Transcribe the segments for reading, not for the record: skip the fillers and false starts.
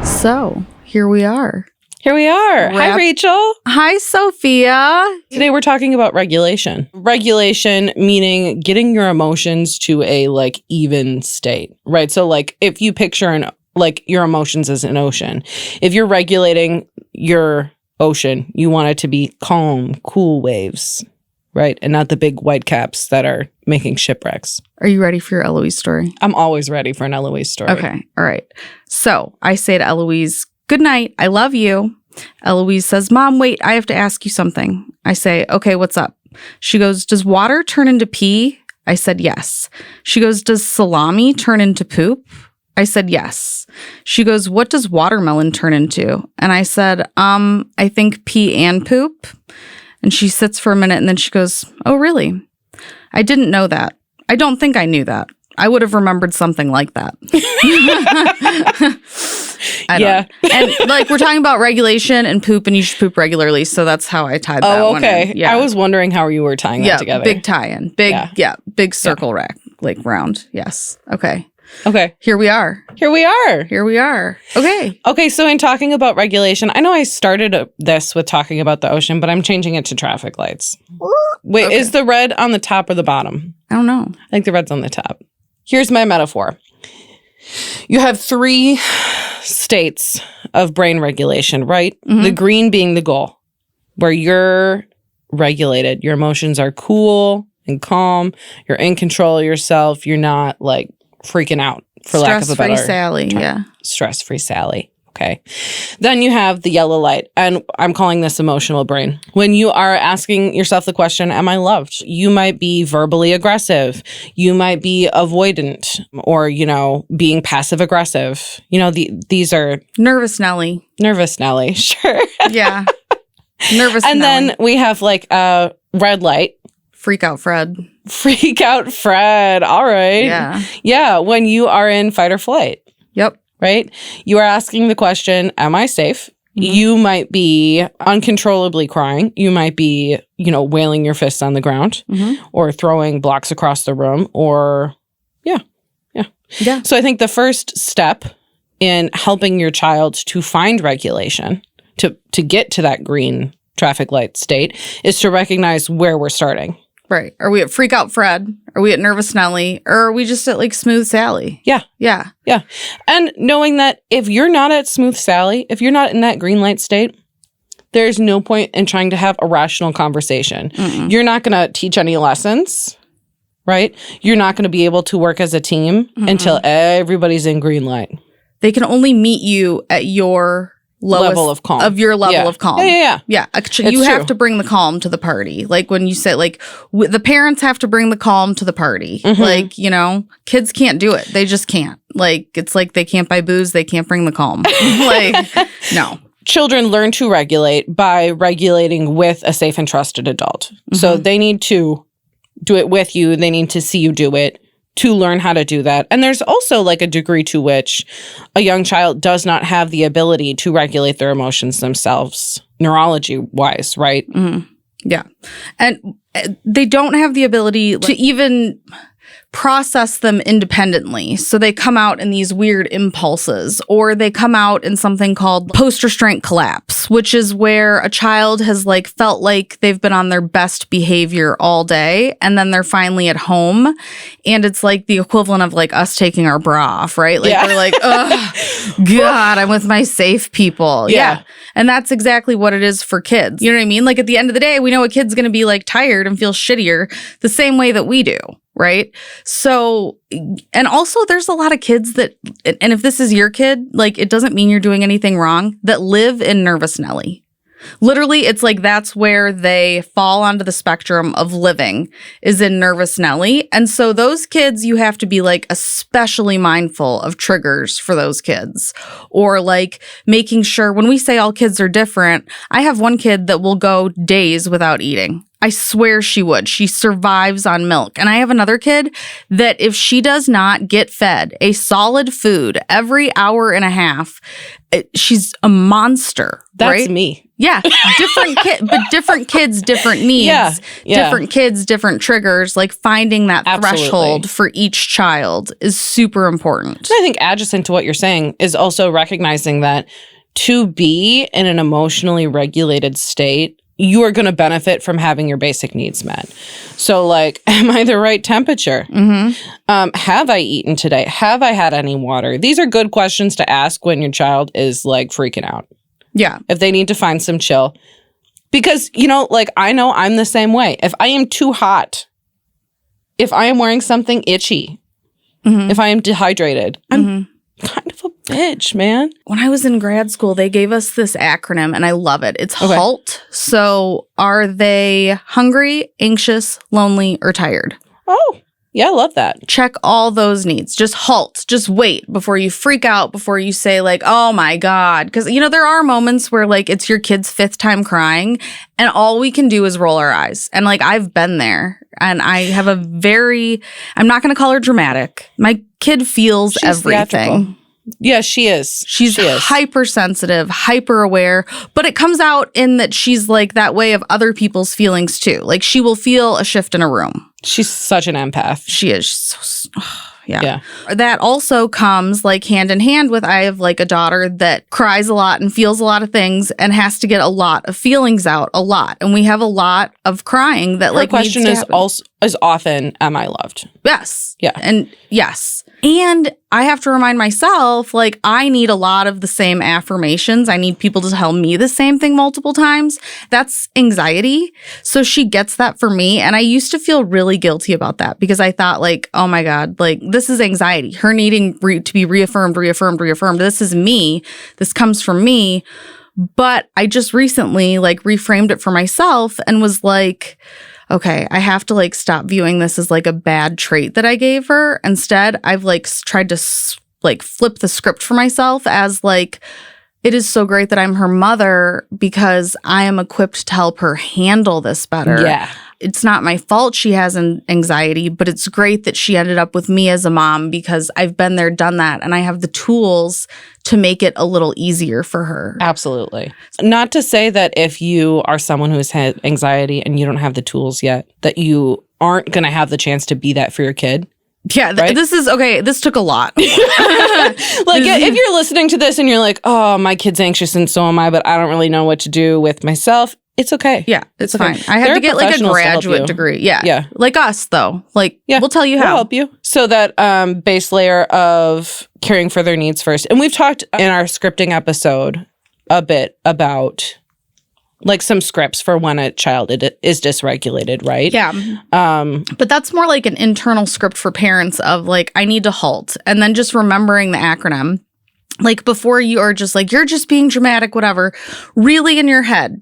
So, here we are. Here we are. Hi, Rachel. Hi, Sophia. Today we're talking about regulation. Regulation meaning getting your emotions to a even state, right? So if you picture your emotions as an ocean, if you're regulating your ocean, you want it to be calm, cool waves, right? And not the big white caps that are making shipwrecks. Are you ready for your Eloise story? I'm always ready for an Eloise story. Okay. All right. So I say to Eloise, good night. I love you. Eloise says, Mom, wait, I have to ask you something. I say, okay, what's up? She goes, does water turn into pee? I said, yes. She goes, does salami turn into poop? I said, yes. She goes, what does watermelon turn into? And I said, I think pee and poop. And she sits for a minute and then she goes, oh, really? I didn't know that. I don't think I knew that. I would have remembered something like that. Yeah. And we're talking about regulation and poop, and you should poop regularly. So that's how I tied that one in. Yeah. I was wondering how you were tying that together. Big tie-in. Big circle rack, round. Yes. Okay. Here we are. Okay. So in talking about regulation, I know I started this with talking about the ocean, but I'm changing it to traffic lights. Wait, okay. Is the red on the top or the bottom? I don't know. I think the red's on the top. Here's my metaphor. You have 3 states of brain regulation, right? Mm-hmm. The green being the goal, where you're regulated. Your emotions are cool and calm. You're in control of yourself. You're not freaking out, for lack of a better term. Stress-free Sally, yeah. Stress-free Sally. Okay. Then you have the yellow light, and I'm calling this emotional brain. When you are asking yourself the question, am I loved? You might be verbally aggressive. You might be avoidant or, being passive aggressive. These are... Nervous Nelly. Sure. Yeah. Nervous and Nelly. then we have red light. Freak out Fred. All right. Yeah. Yeah. When you are in fight or flight. Yep. Right? You are asking the question, am I safe? Mm-hmm. You might be uncontrollably crying. You might be, wailing your fists on the ground or throwing blocks across the room or, yeah. So I think the first step in helping your child to find regulation, to get to that green traffic light state, is to recognize where we're starting. Right. Are we at Freak Out Fred? Are we at Nervous Nelly? Or are we just at Smooth Sally? Yeah. Yeah. Yeah. And knowing that if you're not at Smooth Sally, if you're not in that green light state, there's no point in trying to have a rational conversation. Mm-mm. You're not going to teach any lessons, right? You're not going to be able to work as a team until everybody's in green light. They can only meet you at your level of calm. Of calm. Yeah. You have to bring the calm to the party. When you say, the parents have to bring the calm to the party. Mm-hmm. Kids can't do it. They just can't. It's they can't buy booze. They can't bring the calm. No. Children learn to regulate by regulating with a safe and trusted adult. Mm-hmm. So they need to do it with you. They need to see you do it to learn how to do that. And there's also a degree to which a young child does not have the ability to regulate their emotions themselves, neurology-wise, right? Mm-hmm. Yeah. And they don't have the ability to even process them independently. So they come out in these weird impulses, or they come out in something called post-restraint collapse, which is where a child has felt like they've been on their best behavior all day, and then they're finally at home, and it's the equivalent of us taking our bra off, right? We're oh, God, I'm with my safe people. Yeah. And that's exactly what it is for kids. You know what I mean? At the end of the day, we know a kid's going to be tired and feel shittier the same way that we do. Right. So, and also there's a lot of kids that, and if this is your kid, it doesn't mean you're doing anything wrong, that live in Nervous Nelly. Literally, it's that's where they fall onto the spectrum of living, is in Nervous Nelly. And so those kids, you have to be especially mindful of triggers for those kids, or making sure, when we say all kids are different, I have one kid that will go days without eating. I swear she would. She survives on milk. And I have another kid that if she does not get fed a solid food every hour and a half, she's a monster. That's right? me. Yeah, different kids, different needs. Yeah. Different kids, different triggers. Like finding that threshold for each child is super important. I think adjacent to what you're saying is also recognizing that to be in an emotionally regulated state, you are going to benefit from having your basic needs met. So like, am I the right temperature? Have I eaten today? Have I had any water? These are good questions to ask when your child is like freaking out. Yeah. If they need to find some chill. Because, you know, like I know I'm the same way. If I am too hot, if I am wearing something itchy, if I am dehydrated, I'm kind of a bitch, man. When I was in grad school, they gave us this acronym and I love it. It's HALT. So are they hungry, anxious, lonely, or tired? Oh, yeah, I love that. Check all those needs. Just halt. Just wait before you freak out, before you say like, oh my God. Because, you know, there are moments where like it's your kid's 5th time crying and all we can do is roll our eyes. And like I've been there and I have I'm not going to call her dramatic. My kid feels everything. Theatrical. Yeah, she is. She's hypersensitive, hyper aware, but it comes out in that she's like that way of other people's feelings too. Like she will feel a shift in a room. She's such an empath. She is. Yeah. That also comes like hand in hand with I have like a daughter that cries a lot and feels a lot of things and has to get a lot of feelings out a lot. And we have a lot of crying that like needs to happen. Her question is often, am I loved? Yes. Yeah. And yes. And I have to remind myself, like, I need a lot of the same affirmations. I need people to tell me the same thing multiple times. That's anxiety. So she gets that for me. And I used to feel really guilty about that because I thought, like, oh my God, like, this is anxiety. Her needing to be reaffirmed. This is me. This comes from me. But I just recently, like, reframed it for myself and was like, okay, I have to like stop viewing this as like a bad trait that I gave her. Instead, I've like tried to like flip the script for myself as like, it is so great that I'm her mother because I am equipped to help her handle this better. Yeah. It's not my fault she has an anxiety, but it's great that she ended up with me as a mom because I've been there, done that, and I have the tools to make it a little easier for her. Absolutely. Not to say that if you are someone who's had anxiety and you don't have the tools yet, that you aren't going to have the chance to be that for your kid. Yeah, right? This is, okay, this took a lot. Like, if you're listening to this and you're like, oh, my kid's anxious and so am I, but I don't really know what to do with myself, it's okay. Yeah, it's fine. I had to get like a graduate degree. Yeah. Like us, though. Like, we'll tell you how. We'll help you. So that base layer of caring for their needs first. And we've talked in our scripting episode a bit about like some scripts for when a child is dysregulated, right? Yeah. But that's more like an internal script for parents of like, I need to halt. And then just remembering the acronym. Like before you are just like, you're just being dramatic, whatever. Really in your head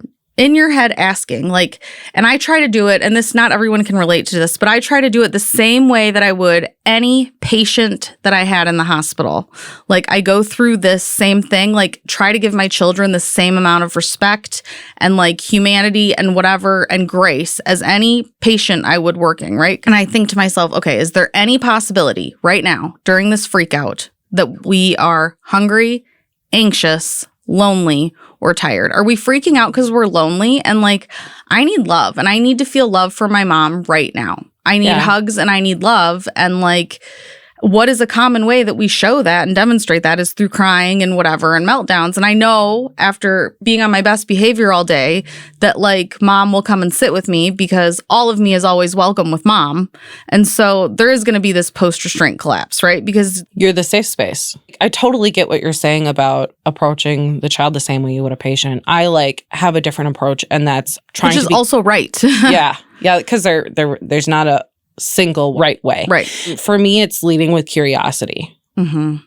asking like, and I try to do it, and this, not everyone can relate to this, but I try to do it the same way that I would any patient that I had in the hospital. Like I go through this same thing, like try to give my children the same amount of respect and like humanity and whatever and grace as any patient I would working, right? And I think to myself, okay, is there any possibility right now during this freak out that we are hungry, anxious, lonely, or tired? Are we freaking out because we're lonely? And like, I need love and I need to feel love from my mom right now. I need hugs and I need love. And like, what is a common way that we show that and demonstrate that is through crying and whatever and meltdowns. And I know after being on my best behavior all day that like mom will come and sit with me because all of me is always welcome with mom. And so there is going to be this post-restraint collapse, right? Because you're the safe space. I totally get what you're saying about approaching the child the same way you would a patient. I like have a different approach, and that's trying to be also right. Yeah, because there's not a single right way. Right. For me, it's leading with curiosity.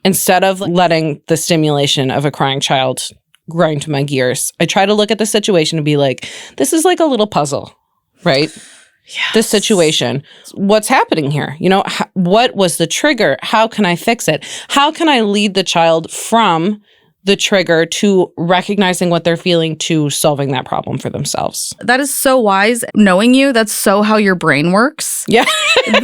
Instead of letting the stimulation of a crying child grind to my gears, I try to look at the situation and be like, this is like a little puzzle, right? Yes. This situation, what's happening here? You know, what was the trigger? How can I fix it? How can I lead the child from the trigger to recognizing what they're feeling to solving that problem for themselves. That is so wise. Knowing you, that's so how your brain works. Yeah. And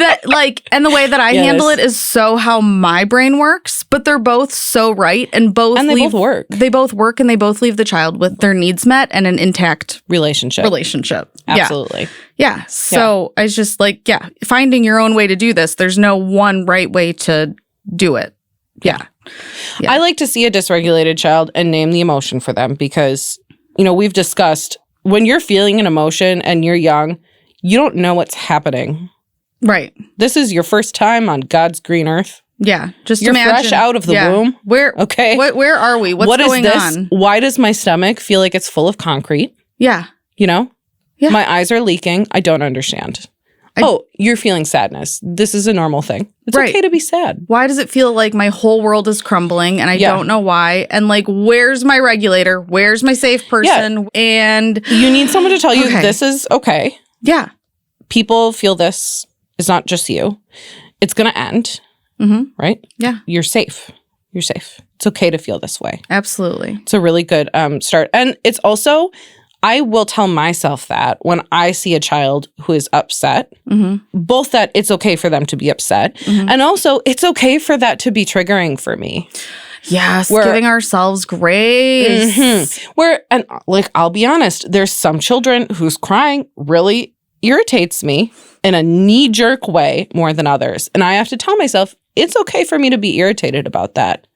the way that I handle it is so how my brain works, but they're both so right and both work. They both work and they both leave the child with their needs met and an intact relationship. Absolutely. Yeah. So I was just like, finding your own way to do this. There's no one right way to do it. Yeah. I like to see a dysregulated child and name the emotion for them because, we've discussed when you're feeling an emotion and you're young, you don't know what's happening. Right. This is your first time on God's green earth. Yeah. Just you're imagine. Fresh out of the womb. Where are we? What's going on? Why does my stomach feel like it's full of concrete? Yeah. Yeah. My eyes are leaking. I don't understand. You're feeling sadness. This is a normal thing. It's okay to be sad. Why does it feel like my whole world is crumbling and I don't know why? And where's my regulator? Where's my safe person? Yeah. And you need someone to tell you this is okay. Yeah. People feel this. It's not just you. It's going to end. Mm-hmm. Right? Yeah. You're safe. It's okay to feel this way. Absolutely. It's a really good start. And it's also... I will tell myself that when I see a child who is upset, both that it's okay for them to be upset, and also it's okay for that to be triggering for me. Yes, giving ourselves grace. I'll be honest, there's some children whose crying really irritates me in a knee-jerk way more than others. And I have to tell myself, it's okay for me to be irritated about that.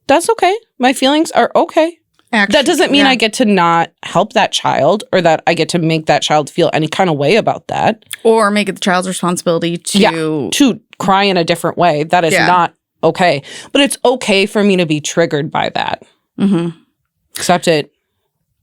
That's okay. My feelings are okay. Actually, that doesn't mean I get to not help that child or that I get to make that child feel any kind of way about that. Or make it the child's responsibility to cry in a different way. That is not okay. But it's okay for me to be triggered by that. Mm-hmm. Accept it.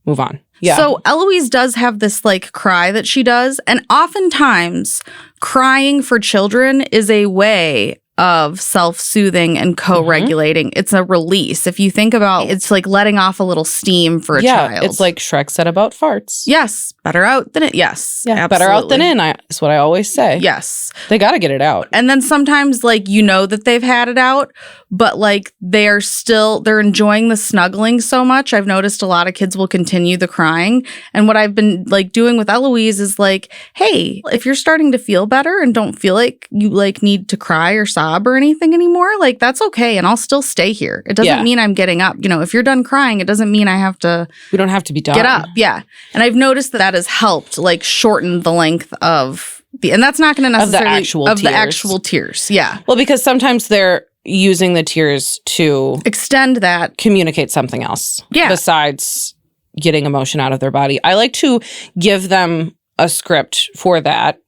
Move on. Yeah. So Eloise does have this cry that she does. And oftentimes crying for children is a way of self-soothing and co-regulating. It's a release. If you think about it's like letting off a little steam for a child. It's like Shrek said about farts. Yes. Better out than in. Yes. Yeah, better out than in. Is what I always say. Yes. They got to get it out. And then sometimes that they've had it out, but they're enjoying the snuggling so much. I've noticed a lot of kids will continue the crying. And what I've been doing with Eloise is hey, if you're starting to feel better and don't feel like you need to cry or sob or anything anymore, that's okay. And I'll still stay here. It doesn't mean I'm getting up. If you're done crying, it doesn't mean I have to. We don't have to be done. Get up. Yeah. And I've noticed that has helped shorten the length of and that's not going to necessarily of the actual tears. Yeah. Well, because sometimes they're using the tears to extend that, communicate something else. Yeah. Besides getting emotion out of their body. I like to give them a script for that,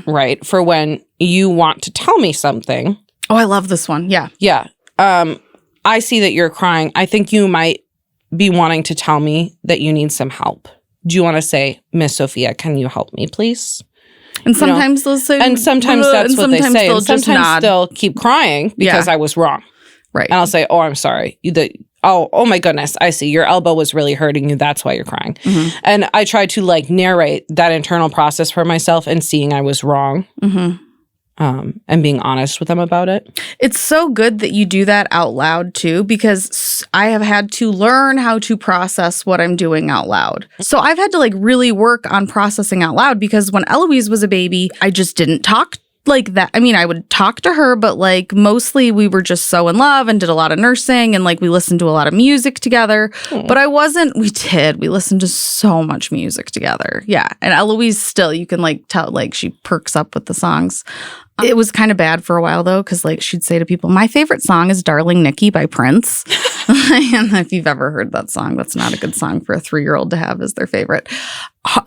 right? For when you want to tell me something. Oh, I love this one. Yeah. Yeah. I see that you're crying. I think you might be wanting to tell me that you need some help. Do you want to say, Miss Sophia, can you help me, please? And sometimes they'll say, and sometimes that's what they say. And sometimes they'll keep crying because I was wrong. Right. And I'll say, oh, I'm sorry. Oh my goodness. I see. Your elbow was really hurting you. That's why you're crying. Mm-hmm. And I try to narrate that internal process for myself and seeing I was wrong. Mm-hmm. And being honest with them about it. It's so good that you do that out loud too, because I have had to learn how to process what I'm doing out loud. So I've had to really work on processing out loud, because when Eloise was a baby, I just didn't talk like that. I mean, I would talk to her, but mostly we were just so in love and did a lot of nursing and we listened to a lot of music together. But we listened to so much music together. Yeah. And Eloise still, you can tell she perks up with the songs. It was kind of bad for a while though, because she'd say to people, my favorite song is Darling Nikki by Prince. And if you've ever heard that song, that's not a good song for a 3-year-old to have as their favorite.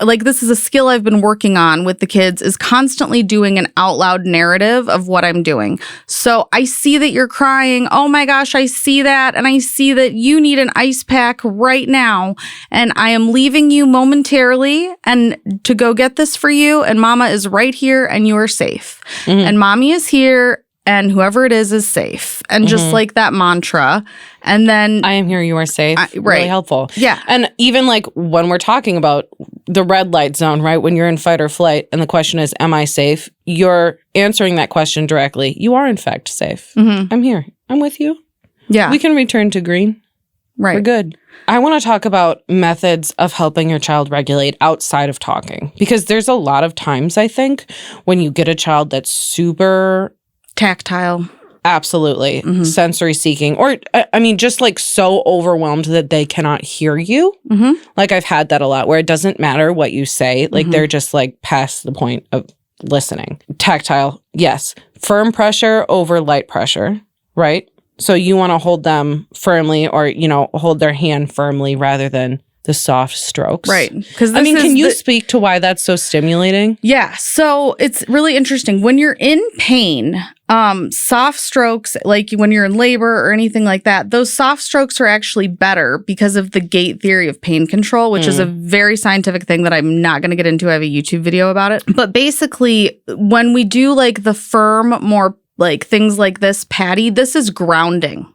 This is a skill I've been working on with the kids, is constantly doing an out loud narrative of what I'm doing. So I see that you're crying. Oh my gosh, I see that. And I see that you need an ice pack right now. And I am leaving you momentarily and to go get this for you. And mama is right here and you are safe. Mm-hmm. And mommy is here. And whoever it is safe. And just that mantra. And then I am here, you are safe. Right. Really helpful. Yeah. And even when we're talking about the red light zone, right? When you're in fight or flight and the question is, am I safe? You're answering that question directly. You are in fact safe. Mm-hmm. I'm here. I'm with you. Yeah. We can return to green. Right. We're good. I want to talk about methods of helping your child regulate outside of talking, because there's a lot of times, I think, when you get a child that's super tactile. Absolutely. Sensory seeking. Or, I mean, just like so overwhelmed that they cannot hear you. Like I've had that a lot where it doesn't matter what you say. Like they're just like past the point of listening. Tactile. Yes. Firm pressure over light pressure. Right? So you want to hold them firmly or, you know, hold their hand firmly rather than the soft strokes. Right. Because I mean, can you speak to why that's so stimulating? Yeah. So it's really interesting. When you're in pain, soft strokes, like when you're in labor or anything like that, those soft strokes are actually better because of the gate theory of pain control, which is a very scientific thing that I'm not going to get into. I have a YouTube video about it. But basically, when we do like the firm, more like things like this, Patty, this is grounding.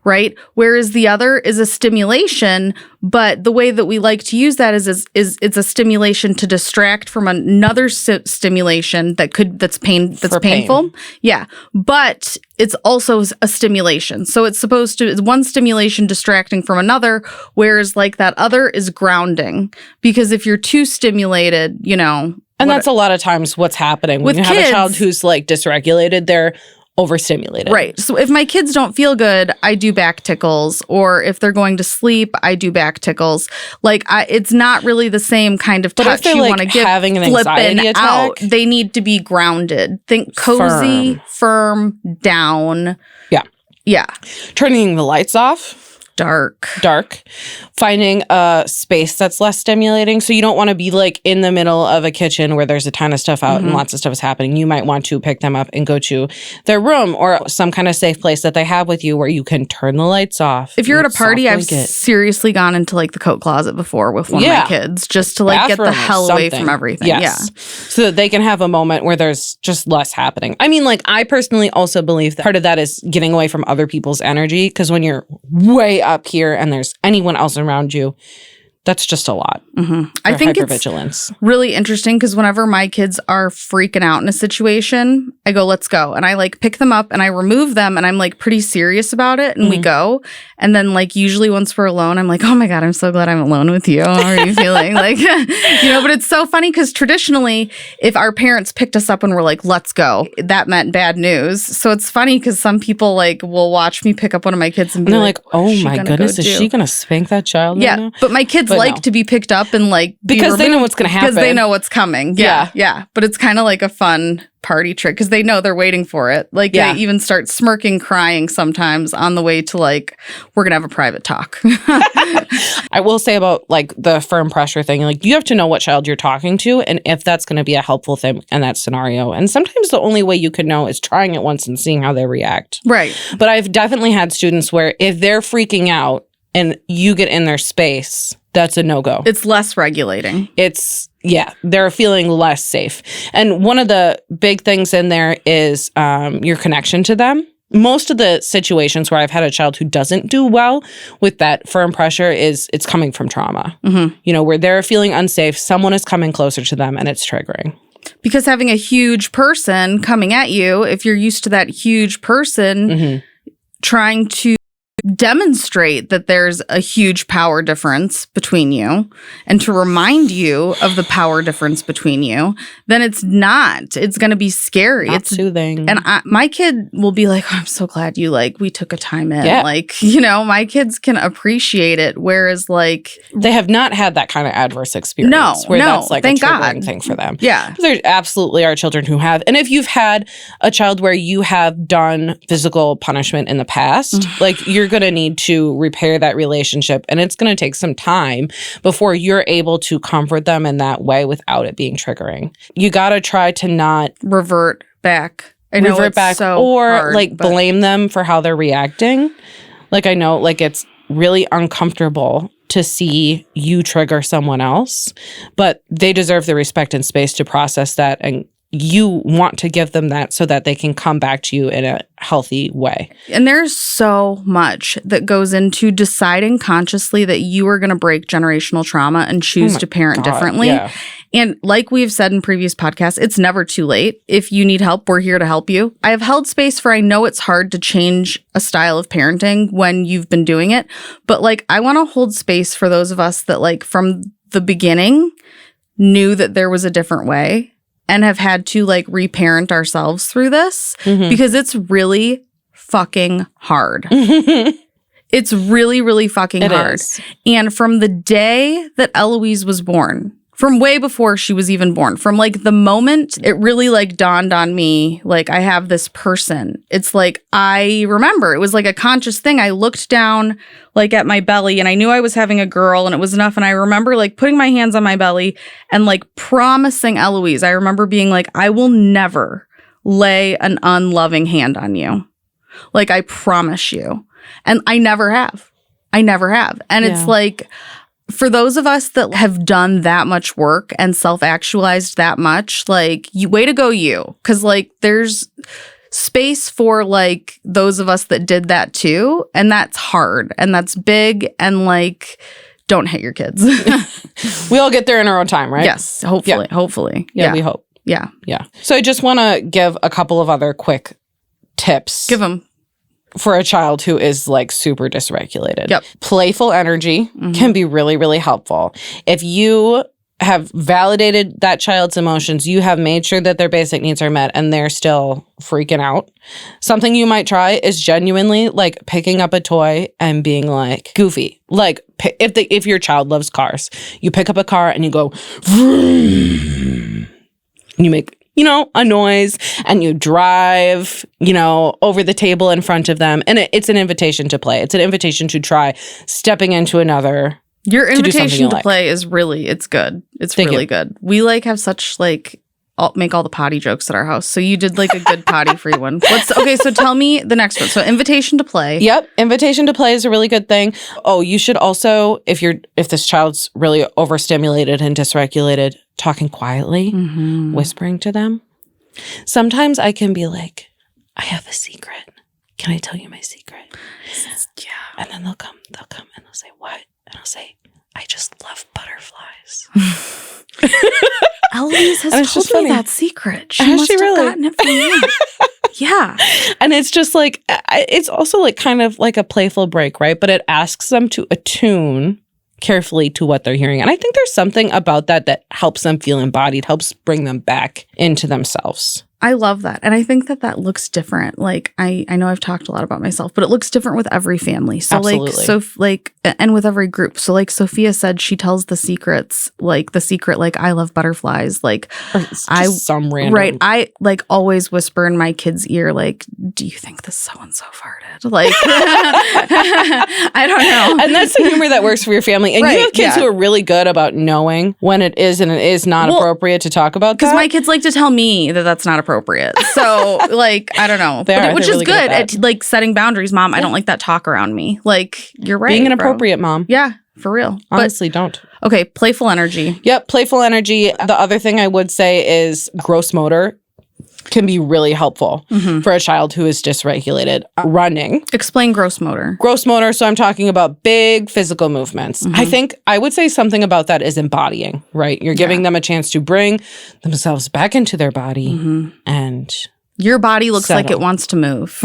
Right? Whereas the other is a stimulation, but the way that we like to use that is it's a stimulation to distract from another stimulation that's painful. Yeah. But it's also a stimulation. So it's one stimulation distracting from another, whereas like that other is grounding. Because if you're too stimulated, you know. And that's a lot of times what's happening. When you have a child who's like dysregulated, they're overstimulated. Right. So if my kids don't feel good, I do back tickles. Or if they're going to sleep, I do back tickles. Like it's not really the same kind of touch you want to give. Having an anxiety attack, out. They need to be grounded. Think cozy, firm, down. Yeah. Yeah. Turning the lights off. Dark. Finding a space that's less stimulating. So you don't want to be like in the middle of a kitchen where there's a ton of stuff out and lots of stuff is happening. You might want to pick them up and go to their room or some kind of safe place that they have with you where you can turn the lights off. If you're at a party, I've seriously gone into like the coat closet before with one of my kids just to like get the hell away from everything. Yes. Yeah. So that they can have a moment where there's just less happening. I mean, like I personally also believe that part of that is getting away from other people's energy, because when you're way up here and there's anyone else around you, that's just a lot. I think it's really interesting because whenever my kids are freaking out in a situation, I go, let's go. And I like pick them up and I remove them and I'm like pretty serious about it. And we go. And then like usually once we're alone, I'm like, oh my God, I'm so glad I'm alone with you. How are you feeling? Like, you know, but it's so funny because traditionally, if our parents picked us up and were like, let's go, that meant bad news. So it's funny because some people like will watch me pick up one of my kids and be they're like, oh my goodness, is she going to spank that child? Yeah. Right now? But my kids like to be picked up and like because they know what's going to happen. Because they know what's coming. Yeah. But it's kind of like a fun party trick because they know they're waiting for it. Like they even start smirking, crying sometimes on the way to like, we're going to have a private talk. I will say about like the firm pressure thing, like you have to know what child you're talking to and if that's going to be a helpful thing in that scenario. And sometimes the only way you can know is trying it once and seeing how they react. Right. But I've definitely had students where if they're freaking out and you get in their space, that's a no-go. It's less regulating. They're feeling less safe. And one of the big things in there is your connection to them. Most of the situations where I've had a child who doesn't do well with that firm pressure it's coming from trauma. You know, where they're feeling unsafe, someone is coming closer to them and it's triggering. Because having a huge person coming at you, if you're used to that huge person trying to demonstrate that there's a huge power difference between you and to remind you of the power difference between you, then it's going to be scary. It's soothing. And my kid will be like, oh, I'm so glad you we took a time in. Yeah. Like, you know, my kids can appreciate it. Whereas like they have not had that kind of adverse experience where that's like thank a triggering God. Thing for them. Yeah. There absolutely are children who have. And if you've had a child where you have done physical punishment in the past, like you're going to need to repair that relationship. And it's going to take some time before you're able to comfort them in that way without it being triggering. You got to try to not revert back. Or hard, like blame them for how they're reacting. Like I know like it's really uncomfortable to see you trigger someone else, but they deserve the respect and space to process that, and you want to give them that so that they can come back to you in a healthy way. And there's so much that goes into deciding consciously that you are going to break generational trauma and choose to parent differently. Yeah. And like we've said in previous podcasts, it's never too late. If you need help, we're here to help you. I have held space for, I know it's hard to change a style of parenting when you've been doing it, but like I want to hold space for those of us that like from the beginning knew that there was a different way and have had to like reparent ourselves through this because it's really fucking hard. It's really, really fucking hard. Is. And from the day that Eloise was born, from way before she was even born, from like the moment it really like dawned on me, like I have this person. It's like, I remember it was like a conscious thing. I looked down like at my belly and I knew I was having a girl and it was enough. And I remember like putting my hands on my belly and like promising Eloise. I remember being like, I will never lay an unloving hand on you. Like, I promise you. And I never have. And it's like, for those of us that have done that much work and self-actualized that much, like, way to go you. Because, like, there's space for, like, those of us that did that too. And that's hard. And that's big. And, like, don't hit your kids. We all get there in our own time, right? Yes. Hopefully. Yeah. Hopefully. Yeah, we hope. Yeah. Yeah. So I just want to give a couple of other quick tips. Give them. For a child who is like super dysregulated. Yep. Playful energy can be really, really helpful. If you have validated that child's emotions, you have made sure that their basic needs are met and they're still freaking out. Something you might try is genuinely like picking up a toy and being like goofy. Like if your child loves cars, you pick up a car and you go vroom, and you make a noise and you drive, over the table in front of them. And it's an invitation to play. It's an invitation to try stepping into another. Your invitation to play is really, it's good. It's really good. We like have such like, make all the potty jokes at our house. So you did like a good potty free one. Okay, so tell me the next one. So invitation to play. Yep. Invitation to play is a really good thing. Oh, you should also, if this child's really overstimulated and dysregulated, talking quietly, whispering to them. Sometimes I can be like, I have a secret. Can I tell you my secret? Yeah. And then they'll come and they'll say, what? And I'll say, I just love butterflies. Eloise has told me that secret. She must have gotten it from you. Yeah. And it's just like, it's also like kind of like a playful break, right? But it asks them to attune carefully to what they're hearing. And I think there's something about that helps them feel embodied, helps bring them back into themselves. I love that. And I think that looks different. Like, I know I've talked a lot about myself, but it looks different with every family. So Absolutely. And with every group. So like Sophia said, she tells the secrets, like the secret, like I love butterflies. Like some random. Right. I like always whisper in my kid's ear, like, do you think this so-and-so farted? Like, I don't know. And that's the humor that works for your family. And you have kids who are really good about knowing when it is and it is not appropriate to talk about that. Because my kids like to tell me that that's not appropriate. So like, I don't know. Which is really good at like setting boundaries. Mom, I don't like that talk around me. Like, you're right. Being an appropriate mom. Yeah, for real. Honestly, don't. Okay, playful energy. Yep, playful energy. The other thing I would say is gross motor can be really helpful for a child who is dysregulated. Running. Explain gross motor. Gross motor, so I'm talking about big physical movements. I think I would say something about that is embodying, right? You're giving them a chance to bring themselves back into their body and your body looks like it wants to move.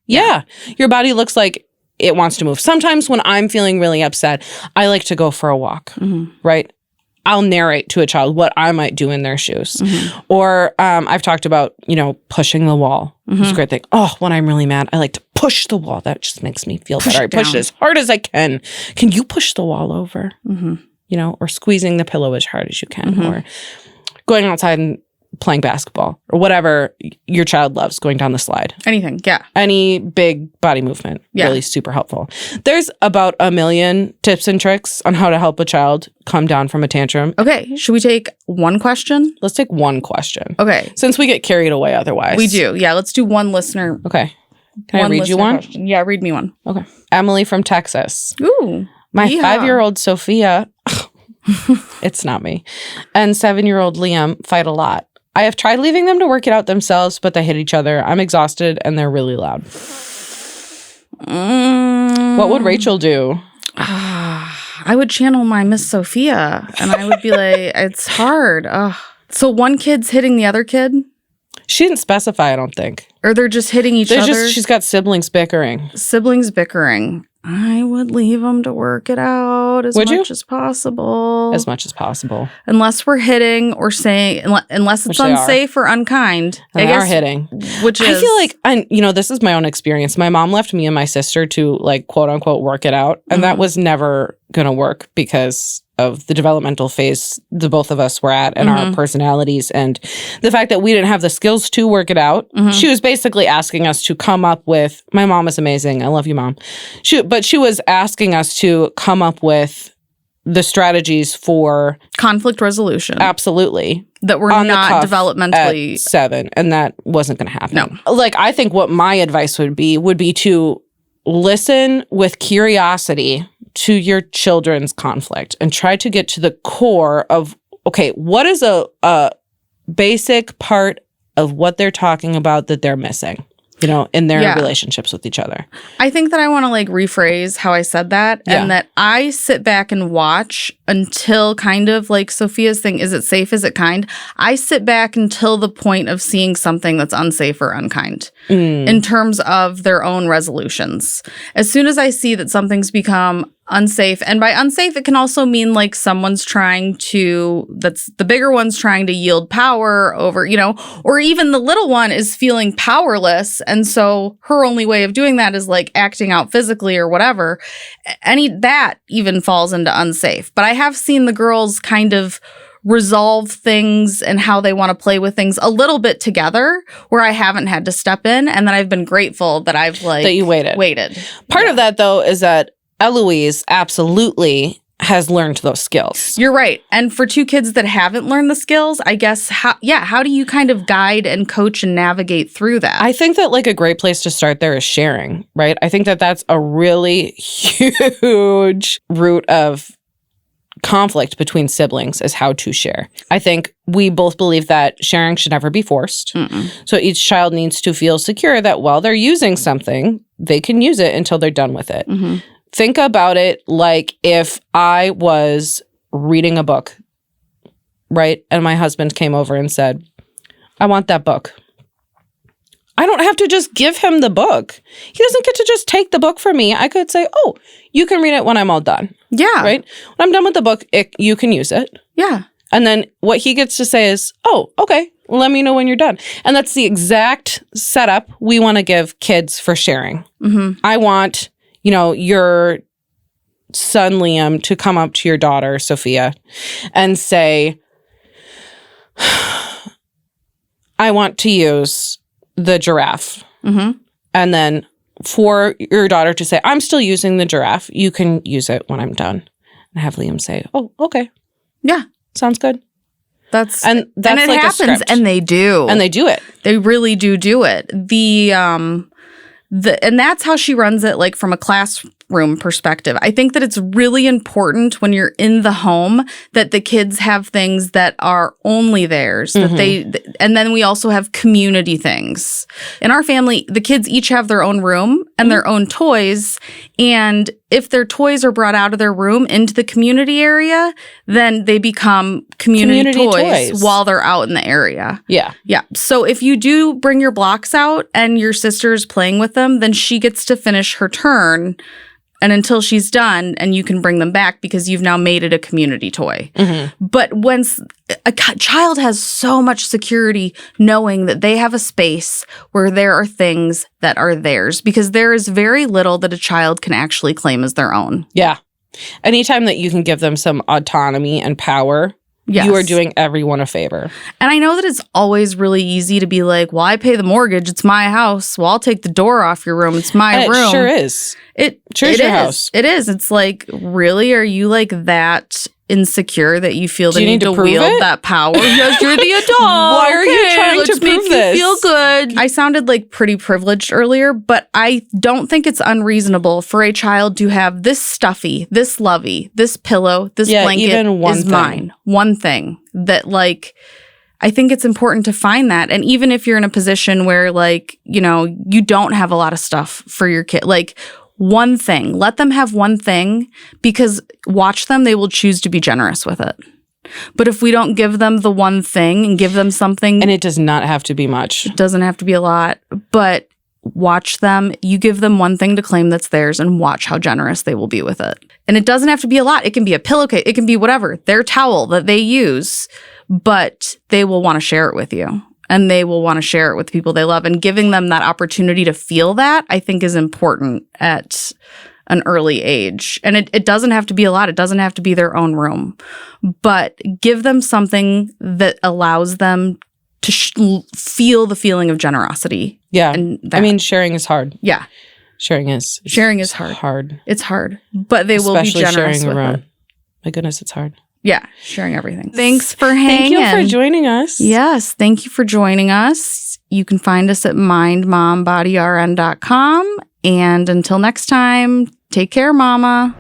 Yeah. Your body looks like it wants to move. Sometimes when I'm feeling really upset, I like to go for a walk, right? I'll narrate to a child what I might do in their shoes. Or I've talked about, pushing the wall. It's a great thing. Oh, when I'm really mad, I like to push the wall. That just makes me feel better. I push it as hard as I can. Can you push the wall over? Or squeezing the pillow as hard as you can. Or going outside and playing basketball or whatever your child loves, going down the slide. Anything, yeah. Any big body movement, really super helpful. There's about 1 million tips and tricks on how to help a child come down from a tantrum. Okay, should we take one question? Let's take one question. Okay. Since we get carried away otherwise. We do, yeah. Let's do one listener. Okay. Can I read you one? Question. Yeah, read me one. Okay. Emily from Texas. Ooh. My 5-year-old Sophia, it's not me, and 7-year-old Liam fight a lot. I have tried leaving them to work it out themselves, but they hit each other. I'm exhausted and they're really loud. What would Rachel do? I I would channel my Miss Sophia and I would be like, it's hard. Ugh. So one kid's hitting the other kid? She didn't specify, I don't think. Or they're just hitting each other? She's got siblings bickering. Siblings bickering. I would leave them to work it out as much as possible. As much as possible. Unless we're hitting or saying, unless it's unsafe or unkind. They are hitting. Which is. I feel like, this is my own experience. My mom left me and my sister to like, quote unquote, work it out. And that was never going to work because of the developmental phase the both of us were at and our personalities and the fact that we didn't have the skills to work it out. She was basically asking us to come up with, my mom is amazing. I love you, Mom. But she was asking us to come up with the strategies for conflict resolution. Absolutely. That were not developmentally at 7, and that wasn't going to happen. No. Like, I think what my advice would be to listen with curiosity to your children's conflict and try to get to the core of, okay, what is a basic part of what they're talking about that they're missing, in their relationships with each other. I think that I want to rephrase how I said that and that I sit back and watch until kind of like Sophia's thing, is it safe, is it kind? I sit back until the point of seeing something that's unsafe or unkind in terms of their own resolutions. As soon as I see that something's become unsafe, and by unsafe, it can also mean like someone's that's the bigger one's trying to yield power over, or even the little one is feeling powerless. And so her only way of doing that is like acting out physically or whatever. That even falls into unsafe. But I have seen the girls kind of resolve things and how they want to play with things a little bit together where I haven't had to step in. And then I've been grateful that I've that you waited. Part of that though is that Eloise absolutely has learned those skills. You're right. And for 2 kids that haven't learned the skills, I guess, how do you kind of guide and coach and navigate through that? I think that a great place to start there is sharing, right? I think that that's a really huge root of conflict between siblings is how to share. I think we both believe that sharing should never be forced. So each child needs to feel secure that while they're using something, they can use it until they're done with it. Think about it like if I was reading a book, right? And my husband came over and said, I want that book. I don't have to just give him the book. He doesn't get to just take the book from me. I could say, oh, you can read it when I'm all done. Yeah. Right? When I'm done with the book, you can use it. Yeah. And then what he gets to say is, oh, okay, let me know when you're done. And that's the exact setup we want to give kids for sharing. I want, your son, Liam, to come up to your daughter, Sophia, and say, I want to use the giraffe. And then for your daughter to say, I'm still using the giraffe. You can use it when I'm done. And have Liam say, oh, okay. Yeah. Sounds good. That's it like happens, and they do. And they do it. They really do it. And that's how she runs it, from a classroom perspective. I think that it's really important when you're in the home that the kids have things that are only theirs. And then we also have community things. In our family, the kids each have their own room and their own toys. And if their toys are brought out of their room into the community area, then they become community toys while they're out in the area. Yeah. Yeah. So if you do bring your blocks out and your sister's playing with them, then she gets to finish her turn and until she's done, and you can bring them back because you've now made it a community toy. But once a child has so much security knowing that they have a space where there are things that are theirs, because there is very little that a child can actually claim as their own. Yeah. Anytime that you can give them some autonomy and power, you are doing everyone a favor. And I know that it's always really easy to be like, well, I pay the mortgage. It's my house. Well, I'll take the door off your room. It's my room. It sure is. It is your house. It is. It's like, really? Are you that insecure that you feel the need to wield that power? Yes, you're the adult. Why are you trying to prove this? Feel good. I sounded pretty privileged earlier, but I don't think it's unreasonable for a child to have this stuffy, this lovey, this pillow, this blanket even is mine. One thing that I think it's important to find that. And even if you're in a position where you don't have a lot of stuff for your kid, One thing. Let them have one thing, because watch them, they will choose to be generous with it. But if we don't give them the one thing and give them something. And it does not have to be much. It doesn't have to be a lot, but watch them. You give them one thing to claim that's theirs and watch how generous they will be with it. And it doesn't have to be a lot. It can be a pillowcase. It can be whatever, their towel that they use, but they will want to share it with you. And they will want to share it with people they love. And giving them that opportunity to feel that, I think, is important at an early age. And it doesn't have to be a lot. It doesn't have to be their own room. But give them something that allows them to feel the feeling of generosity. Yeah. I mean, sharing is hard. Yeah. Sharing is hard. It's hard. But they will be generous sharing with around. it. My goodness, it's hard. Yeah, sharing everything. Thanks for hanging. Thank you for joining us. Yes, thank you for joining us. You can find us at MindMomBodyRN.com. And until next time, take care, Mama.